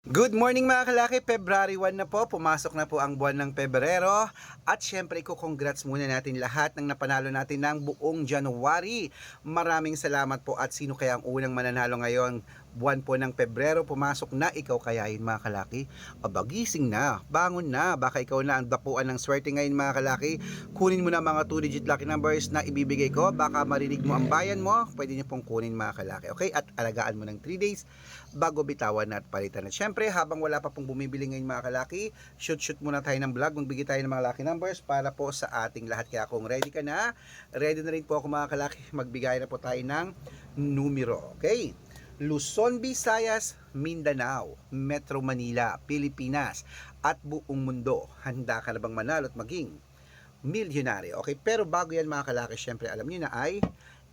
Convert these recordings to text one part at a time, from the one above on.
Good morning mga kalaki, February 1 na po, pumasok na po ang buwan ng Pebrero at syempre congrats muna natin lahat ng napanalo natin ng buong January. Maraming salamat po at sino kaya ang unang mananalo ngayon? Buwan po ng Pebrero, pumasok na, ikaw kaya yun mga kalaki? Abagising na, bangon na, baka ikaw na ang dapuan ng swerte ngayon mga kalaki. Kunin mo na mga 2-digit lucky numbers na ibibigay ko, baka marinig mo ang bayan mo, pwede nyo pong kunin mga kalaki. Okay, at alagaan mo ng 3 days bago bitawan at palitan. At syempre, habang wala pa pong bumibili ngayon mga kalaki, shoot muna tayo ng vlog, magbigay tayo ng mga lucky numbers para po sa ating lahat. Kaya kung ready ka na, ready na rin po ako mga kalaki, magbigay na po tayo ng numero. Okay? Luzon, Visayas, Mindanao, Metro Manila, Pilipinas, at buong mundo. Handa ka na bang manalo at maging milyonaryo? Okay, pero bago yan mga kalaki, syempre alam niyo na ay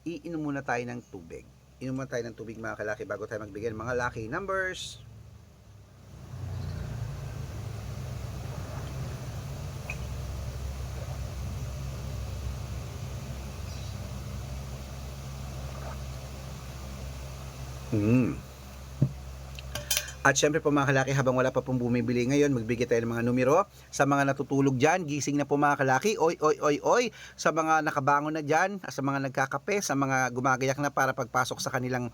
iinom muna tayo ng tubig. Inom muna tayo ng tubig mga kalaki bago tayo magbigay ng mga lucky numbers. At syempre po mga kalaki, habang wala pa pong bumibili ngayon, magbigay tayo ng mga numero. Sa mga natutulog dyan, gising na po mga kalaki, oy. Sa mga nakabangon na dyan, sa mga nagkakape, sa mga gumagayak na para pagpasok sa kanilang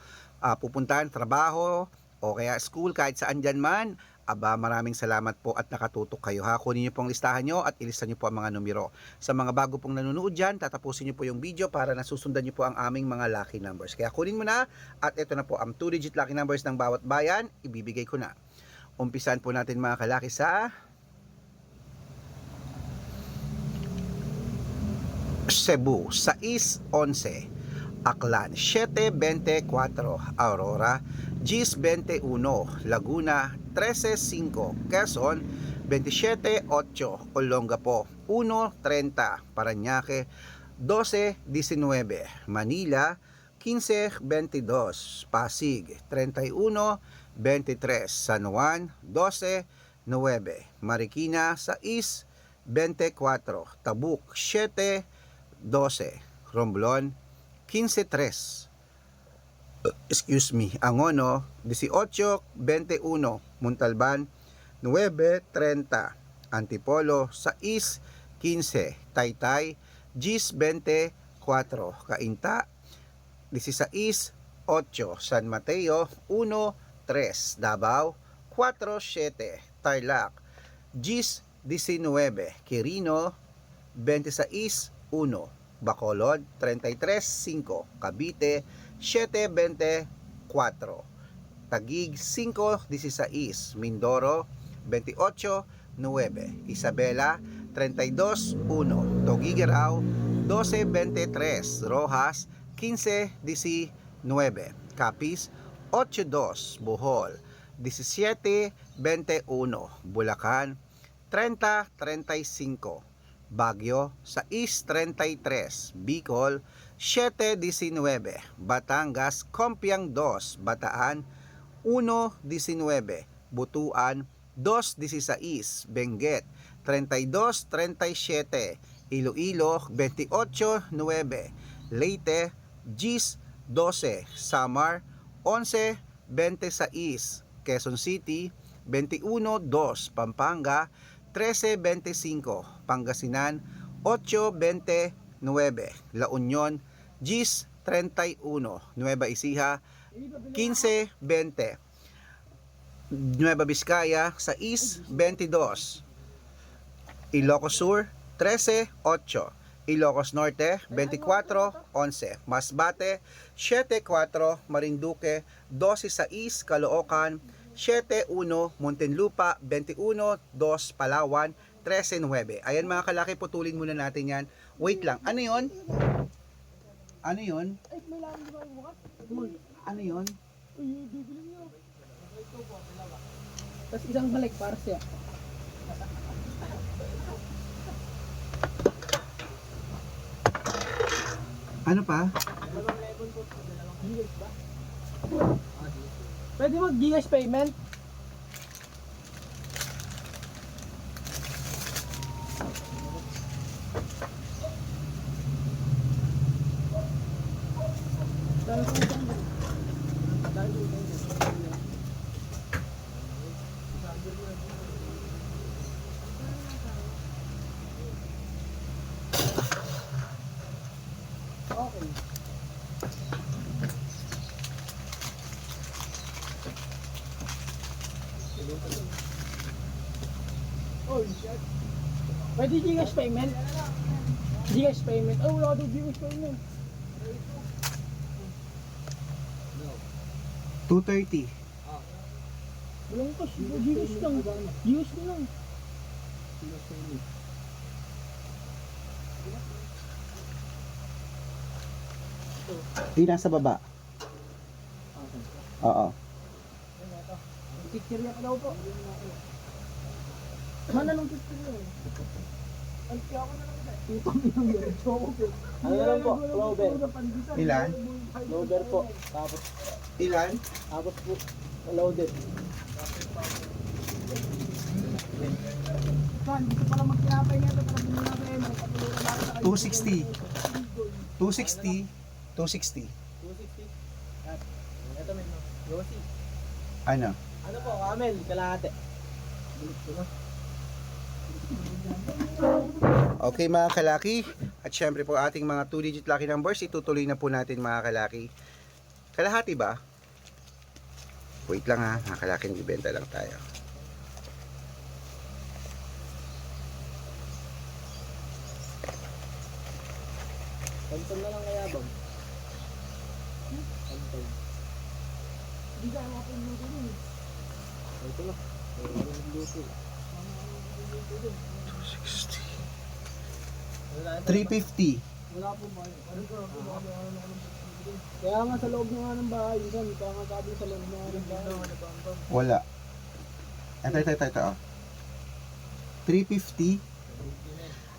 pupuntahan, trabaho, o kaya school, kahit saan dyan man, aba maraming salamat po at nakatutok kayo ha. Kunin nyo pong listahan nyo at ilista nyo po ang mga numero. Sa mga bago pong nanonood dyan, tatapusin nyo po yung video para nasusundan nyo po ang aming mga lucky numbers. Kaya kunin mo na at ito na po ang 2-digit lucky numbers ng bawat bayan, ibibigay ko na. Umpisan po natin mga kalaki sa Cebu, 6-11, Aklan, 7-24, Aurora, 10-21, Laguna, 13-5, Quezon, 27-8, Olongapo, 1-30, Parañaque, 12-19, Manila, 15-22, Pasig, 31-23, San Juan, 12-9, Marikina, 6-24, Tabuk, 7-12, Romblon, 15-3, Angono, 18-21, Montalban, 9-30, Antipolo, 6-15, Taytay, 10-24, Cainta, 16-8, San Mateo, 1-3, Davao, 4-7, Tarlac, 10-19, Quirino, 26-1, Bacolod, 33-5, Cavite, 7-24, Taguig, 5-16, Mindoro, 28-9, Isabela, 32-1, Tuguegarao, 12-23, Rojas, 15-19, Capiz, 8-2, Bohol, 17-21, Bulacan, 30-35, Baguio, 6-33, Bicol, 7-19, Batangas, Compiang 2, Bataan, 1-19, Butuan, 2-16, Benguet, 32-37, Iloilo, 28-9, Leyte, 10-12, Samar, 11-26, Quezon City, 21-2, Pampanga, 13-25, Pangasinan, 8-29, La Union, 10-31, Nueva Ecija, 15-20, Nueva Vizcaya, 6-22, Ilocos Sur, 13-8, Ilocos Norte, 24-11, Masbate, 7-4, Marinduque, 12-6, Caloocan, 7-1, Muntinlupa, 21-2, Palawan, 13-9. Ayan mga kalaki, putulin muna natin yan. Wait lang, ano yon? Ano yon? Ano yon? Tapos isang balik para siya. Ano pa? Pwede mag-GS payment? Oh, shit. Pwede Gcash payment? Gcash payment? Oh, wala daw Gcash payment. 230. Walang cash. Gcash lang. Gcash na lang. Yung nasa baba. Oo. Picture ka daw po. Mana nung picture yun? Ay, kaya ako na lang dahil. Utang yung yun. Ano na lang po, Clover. Ilan? Loader po. Tapos Ilan? po, loaded. Kan, dito pala magkinapay nito para binila ko yun. 260. 260. 260. 260. At, ito may Yossi. Ano? Ano po, Camel, kalahati. Okay mga kalaki, at syempre po ating mga 2-digit lucky numbers, itutuloy na po natin mga kalaki. Kalahati ba? Wait lang ha, mga kalaki, nagbibenta lang tayo. Pantol na lang kaya, Bob. Pantol. Hindi ka ako yung luto nun. Ito na. Ito na luto. 260. Wala na. 350. Wala po ba? Kaya nga sa loob nga ng bahay, yun, kaya nga sabi sa loob nga ng bahay. Wala. Ito. 350.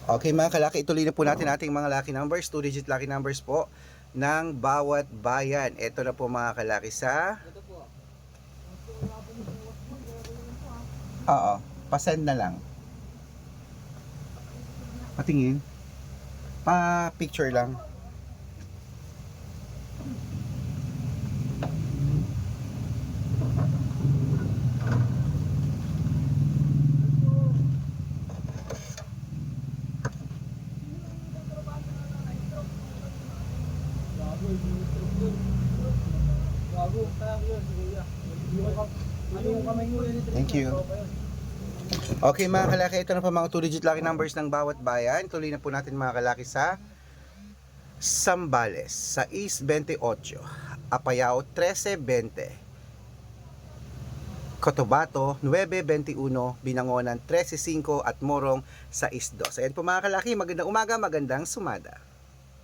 Okay mga kalaki, ituloy na po natin ating mga lucky numbers, 2-digit lucky numbers po ng bawat bayan. Ito na po mga kalaki sa... Ito po. Oo, pasend na lang. Patingin. Pa-picture lang. Gago, kaya ko yun, sige ya. Ano yung kamay mo yun? Thank you. Okay mga kalaki, ito na po mga 2-digit lucky numbers ng bawat bayan. Tuloy na po natin mga kalaki sa Zambales, sa East 28, Apayao 1320, Cotabato 921, Binangonan 135 at Morong sa 2. Ayan po mga kalaki, magandang umaga, magandang sumada.